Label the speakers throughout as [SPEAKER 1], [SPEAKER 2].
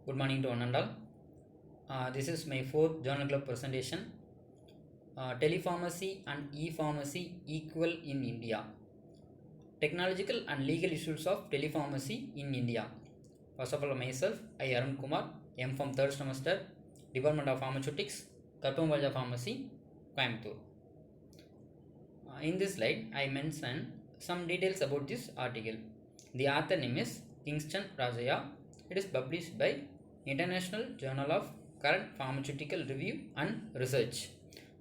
[SPEAKER 1] Good morning to one and all. This is my fourth journal club presentation. Telepharmacy and e-pharmacy equal in India. Technological and legal issues of telepharmacy in India. First of all, myself, I Arun Kumar, M from third semester, Department of Pharmaceutics, Karpambalja Pharmacy, Coimbatore. In this slide, I mention some details about this article. The author name is Kingston Rajaya. It is published by International Journal of Current Pharmaceutical Review and Research.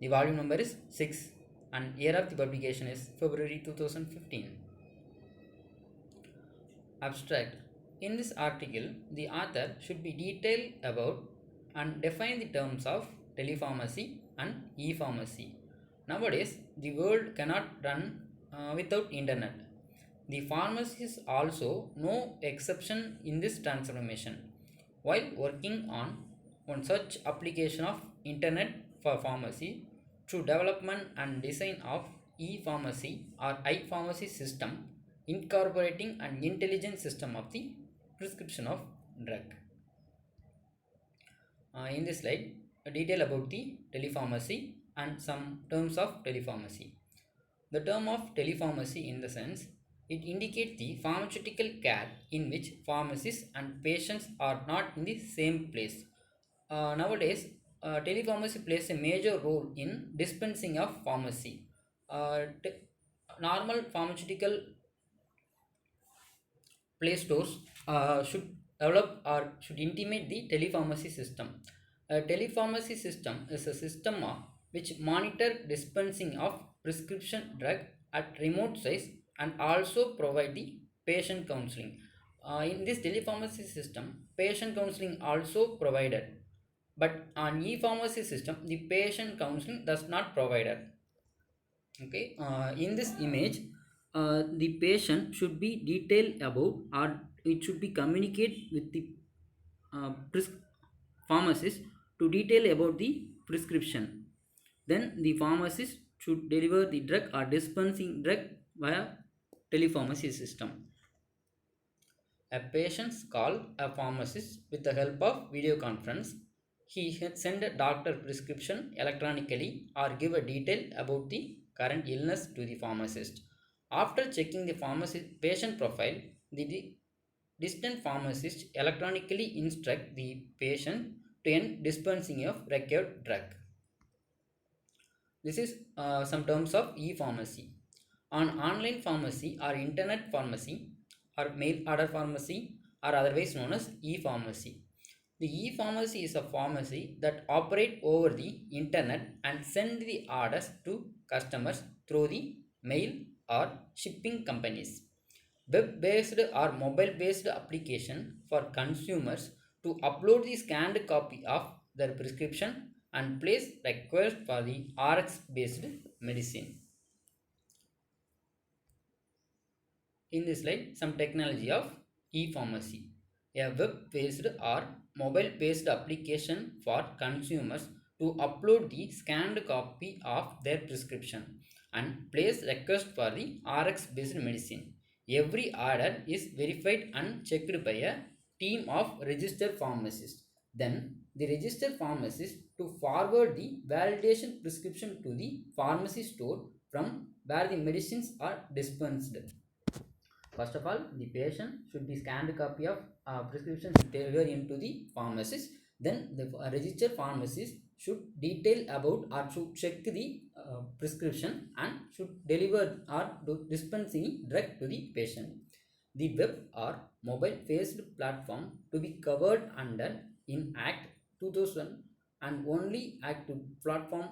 [SPEAKER 1] The volume number is 6 and year of the publication is February 2015. Abstract. In this article, the author should be detailed about and define the terms of telepharmacy and e-pharmacy. Nowadays, the world cannot run without internet. The pharmacy is also no exception in this transformation. While working on one such application of internet for pharmacy, through development and design of e-pharmacy or i-pharmacy system incorporating an intelligent system of the prescription of drug. In this slide, a detail about the telepharmacy and some terms of telepharmacy. The term of telepharmacy in the sense it indicates the pharmaceutical care in which pharmacists and patients are not in the same place. Nowadays, telepharmacy plays a major role in dispensing of pharmacy. Normal pharmaceutical play stores should develop or should intimate the telepharmacy system. A telepharmacy system is a system which monitor dispensing of prescription drug at remote sites and also provide the patient counseling. In this telepharmacy system, patient counseling also provided, but on e-pharmacy system, the patient counseling does not provided. Okay, in this image, the patient should be detailed about or it should be communicate with the pharmacist to detail about the prescription. Then the pharmacist should deliver the drug or dispensing drug via telepharmacy system. A patient call a pharmacist with the help of video conference. He had send a doctor prescription electronically or give a detail about the current illness to the pharmacist. After checking the pharmacist patient profile, the distant pharmacist electronically instruct the patient to end dispensing of required drug. This is some terms of e-pharmacy. On online pharmacy or internet pharmacy or mail order pharmacy or otherwise known as e-pharmacy. The e-pharmacy is a pharmacy that operate over the internet and send the orders to customers through the mail or shipping companies. Web-based or mobile-based application for consumers to upload the scanned copy of their prescription and place request for the RX-based medicine. In this slide, some technology of e-pharmacy. A web-based or mobile-based application for consumers to upload the scanned copy of their prescription and place request for the RX-based medicine. Every order is verified and checked by a team of registered pharmacists. Then the registered pharmacist to forward the validation prescription to the pharmacy store from where the medicines are dispensed. First of all, the patient should be scanned copy of prescription delivered into the pharmacist. Then the registered pharmacist should detail about or should check the prescription and should deliver or dispensing drug to the patient. The web or mobile based platform to be covered under in Act 2000 and only Act platform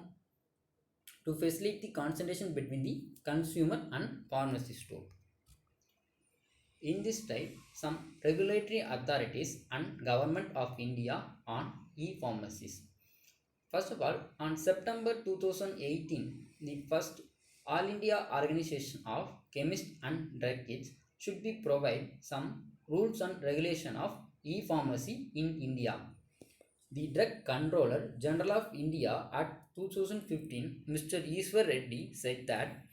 [SPEAKER 1] to facilitate the concentration between the consumer and pharmacy store. In this slide, some regulatory authorities and Government of India on e-pharmacies. First of all, on September 2018, the first All India Organization of Chemists and Druggists should be provide some rules and regulation of e-pharmacy in India. The Drug Controller General of India at 2015, Mr. Iswar Reddy said that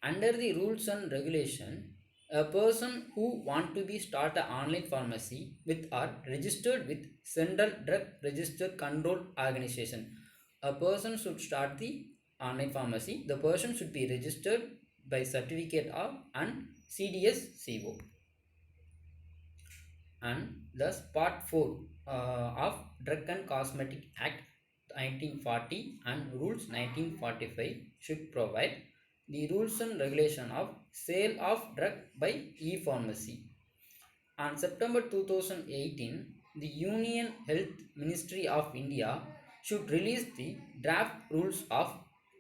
[SPEAKER 1] under the rules and regulation, A person who want to be start an online pharmacy with are registered with Central Drug Register Control Organization. A person should start the online pharmacy. The person should be registered by certificate of and CDS CO. And thus part 4 of Drug and Cosmetic Act 1940 and rules 1945 should provide the rules and regulation of sale of drug by e-pharmacy. On September 2018, the Union Health Ministry of India should release the draft rules of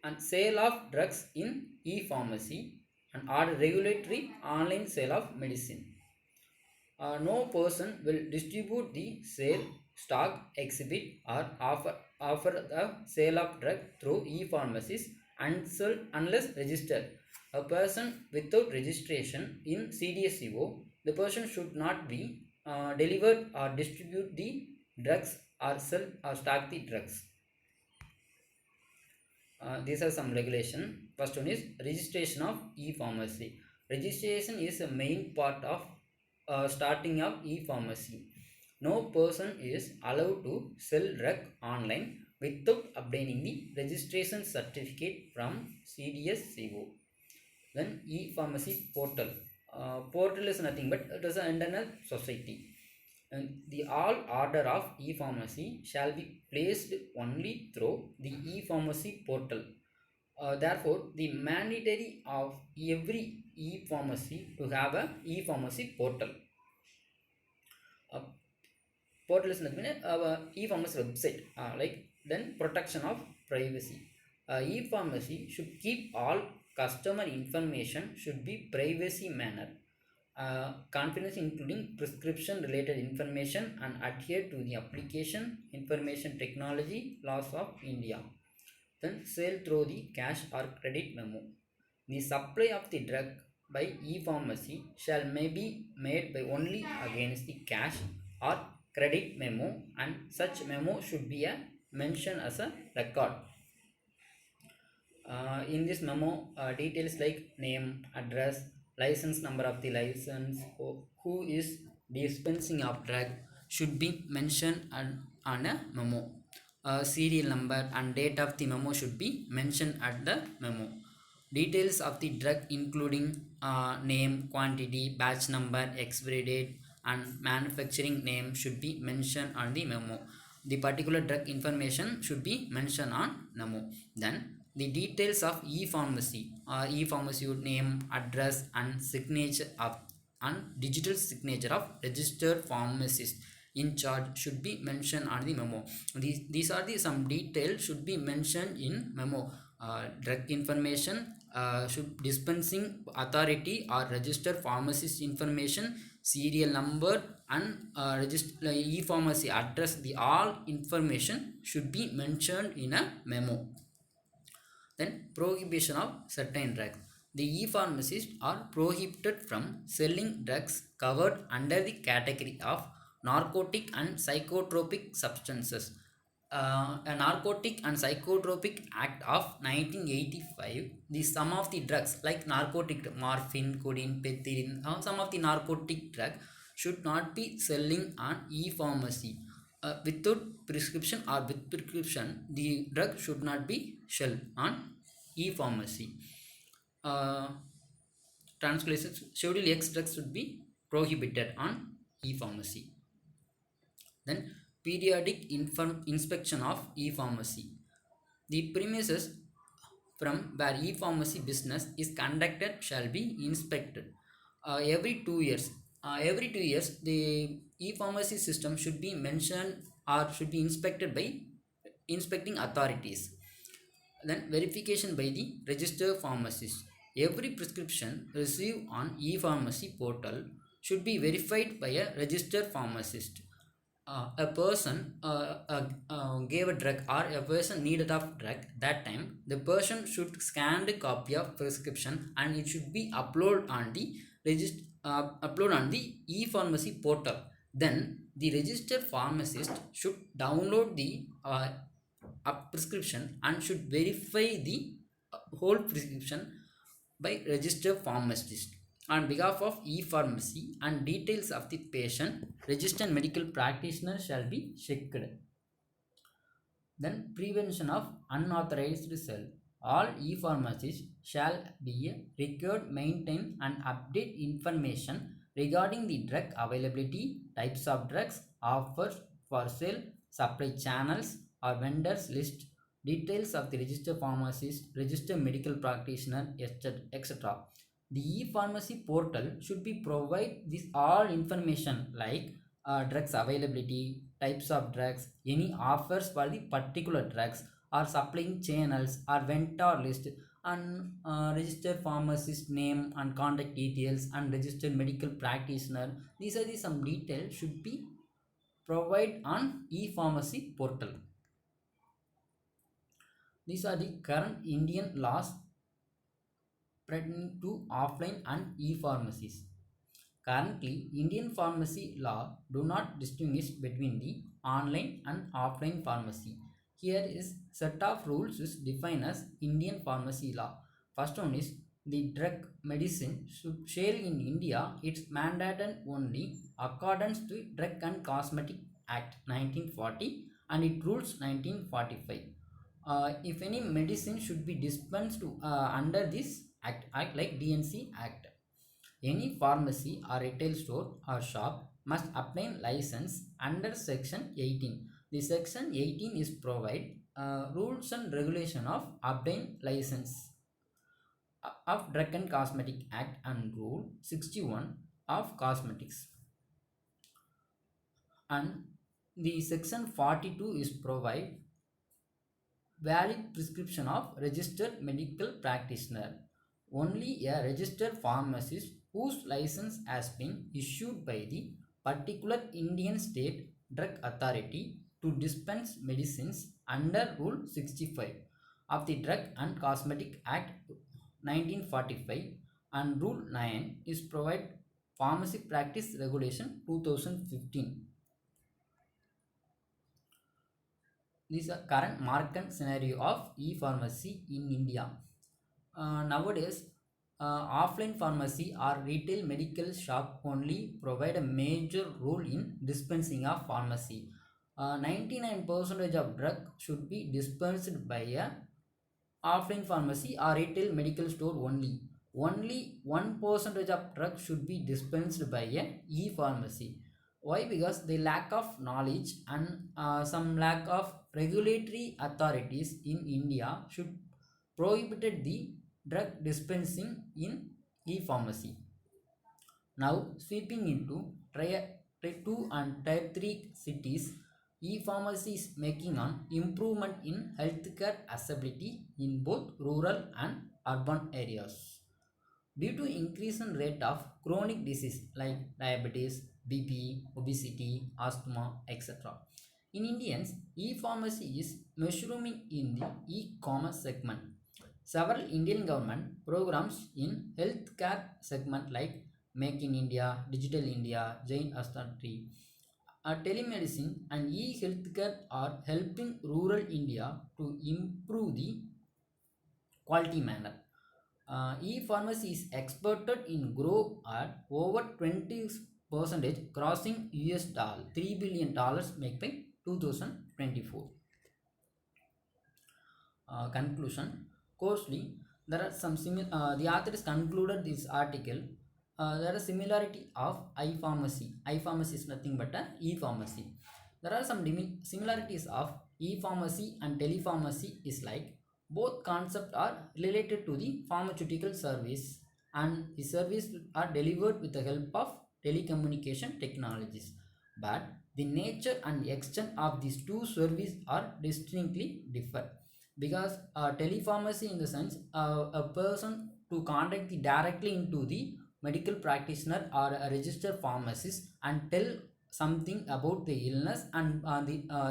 [SPEAKER 1] and sale of drugs in e-pharmacy and order regulatory online sale of medicine. No person will distribute the sale, stock, exhibit or offer the sale of drug through e-pharmacies unless registered. A person without registration in CDSCO, the person should not be delivered or distribute the drugs or sell or stock the drugs. These are some regulation. First one is registration of e-pharmacy. Registration is a main part of starting of e-pharmacy. No person is allowed to sell drug online without obtaining the registration certificate from CDSCO. Then e-pharmacy portal. Portal is nothing but it is an internal society. And the all order of e-pharmacy shall be placed only through the e-pharmacy portal. Therefore, the mandatory of every e-pharmacy to have a e-pharmacy portal. Portal is nothing but e-pharmacy website. Then protection of privacy. E-pharmacy should keep all customer information should be privacy manner. Confidence including prescription related information and adhere to the application information technology laws of India. Then sale through the cash or credit memo. The supply of the drug by e-pharmacy shall may be made by only against the cash or credit memo, and such memo should be mentioned as a record. In this memo, details like name, address, license number of the license, who is dispensing of drug should be mentioned on a memo. Serial number and date of the memo should be mentioned at the memo. Details of the drug including name, quantity, batch number, expiry date and manufacturing name should be mentioned on the memo. The particular drug information should be mentioned on memo. Then the details of e-pharmacy e-pharmacy name, address and signature of and digital signature of registered pharmacist in charge should be mentioned on the memo. These are the some details should be mentioned in memo. Drug information, should dispensing authority or registered pharmacist information, serial number and register e-pharmacy address, the all information should be mentioned in a memo. Then prohibition of certain drugs. The e-pharmacists are prohibited from selling drugs covered under the category of narcotic and psychotropic substances. A Narcotic and Psychotropic Act of 1985, the some of the drugs like narcotic morphine, codeine, pethidine, some of the narcotic drugs should not be selling on e-pharmacy. Without prescription or with prescription, the drug should not be sold on e-pharmacy. Translation: Schedule X drugs should be prohibited on e-pharmacy. Then periodic inspection of e-pharmacy. The premises from where e-pharmacy business is conducted shall be inspected every 2 years. Every 2 years, the e-pharmacy system should be mentioned or should be inspected by inspecting authorities. Then verification by the registered pharmacist. Every prescription received on e-pharmacy portal should be verified by a registered pharmacist. A person gave a drug or a person needed of drug that time, the person should scan the copy of prescription and it should be uploaded on the e-pharmacy portal. Then the registered pharmacist should download the prescription and should verify the whole prescription by registered pharmacist. On behalf of e-pharmacy and details of the patient, registered medical practitioner shall be checked. Then prevention of unauthorized sale. All e-pharmacies shall be required maintain and update information regarding the drug availability, types of drugs, offers for sale, supply channels or vendors list, details of the registered pharmacist, registered medical practitioner, etc. The e-pharmacy portal should be provide this all information like drugs availability, types of drugs, any offers for the particular drugs, or supplying channels, or vendor list, and registered pharmacist name and contact details, and registered medical practitioner. These are the some details should be provided on e-pharmacy portal. These are the current Indian laws pertaining to offline and e-pharmacies. Currently, Indian pharmacy law do not distinguish between the online and offline pharmacy. Here is set of rules is defined as Indian pharmacy law. First one is the drug medicine should sell in India. It's mandated only accordance to Drug and Cosmetic Act 1940 and it rules 1945. If any medicine should be dispensed under this act like DNC Act. Any pharmacy or retail store or shop must obtain license under Section 18. The Section 18 is provide rules and regulation of obtain license of Drug and Cosmetic Act and Rule 61 of Cosmetics. And the Section 42 is provide valid prescription of registered medical practitioner. Only a registered pharmacist whose license has been issued by the particular Indian state drug authority to dispense medicines under Rule 65 of the Drug and Cosmetic Act 1945 and Rule 9 is provide Pharmacy Practice Regulation 2015. This is a current market scenario of e-pharmacy in India. Nowadays, offline pharmacy or retail medical shop only provide a major role in dispensing of pharmacy. 99% of drug should be dispensed by a offline pharmacy or retail medical store only. Only 1% of drugs should be dispensed by a e-pharmacy. Why? Because the lack of knowledge and some lack of regulatory authorities in India should prohibited the drug dispensing in e-pharmacy. Now sweeping into tier 2 and tier 3 cities, e-pharmacy is making an improvement in healthcare accessibility in both rural and urban areas. Due to increase in rate of chronic disease like diabetes, BP, obesity, asthma, etc. In Indians, e-pharmacy is mushrooming in the e-commerce segment. Several Indian government programs in healthcare segment like Make in India, Digital India, Jain Authority, telemedicine and e-healthcare are helping rural India to improve the quality manner. E-pharmacy is exported in grow at over 20 percentage crossing US dollar $3 billion make by 2024. Conclusion. Coarsely, there are some the authors concluded this article. There is similarity of e-pharmacy. E-pharmacy is nothing but a e-pharmacy. There are some similarities of e-pharmacy and telepharmacy is like both concepts are related to the pharmaceutical service and the service are delivered with the help of telecommunication technologies. But the nature and extent of these two services are distinctly different because telepharmacy in the sense a person to contact directly into the medical practitioner or a registered pharmacist and tell something about the illness and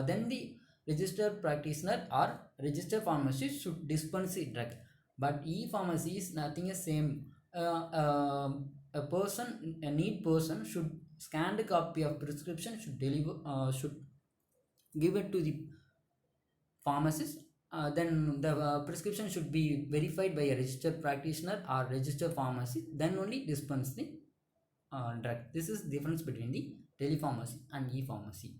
[SPEAKER 1] then the registered practitioner or registered pharmacist should dispense the drug. But e-pharmacy is nothing the same. A person, a need person should scan the copy of prescription should deliver should give it to the pharmacist then the prescription should be verified by a registered practitioner or registered pharmacy, then only dispense the drug. This is the difference between the telepharmacy and e-pharmacy.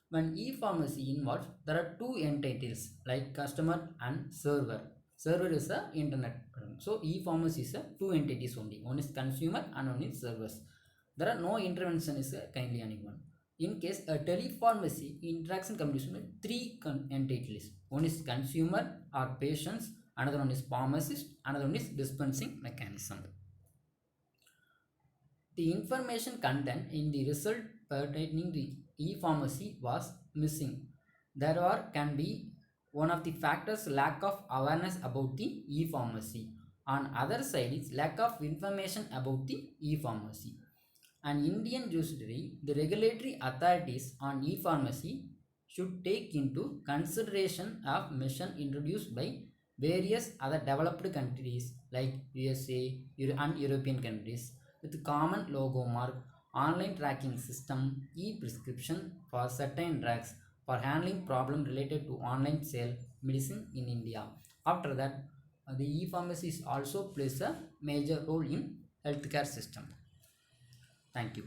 [SPEAKER 1] When e-pharmacy involves, there are two entities like customer and server. Server is a internet. So e-pharmacy is a two entities only. One is consumer and one is servers. There are no intervention is kindly anyone. In case a telepharmacy interaction communication with three entities. One is consumer or patients, another one is pharmacist, another one is dispensing mechanism. The information content in the result pertaining to e-pharmacy was missing. There can be one of the factors lack of awareness about the e-pharmacy. On other side is lack of information about the e-pharmacy. And Indian judiciary, the regulatory authorities on e-pharmacy should take into consideration of mission introduced by various other developed countries like USA and European countries with common logo mark, online tracking system, e-prescription for certain drugs for handling problem related to online sale medicine in India. After that, the e-pharmacies also plays a major role in healthcare system. Thank you.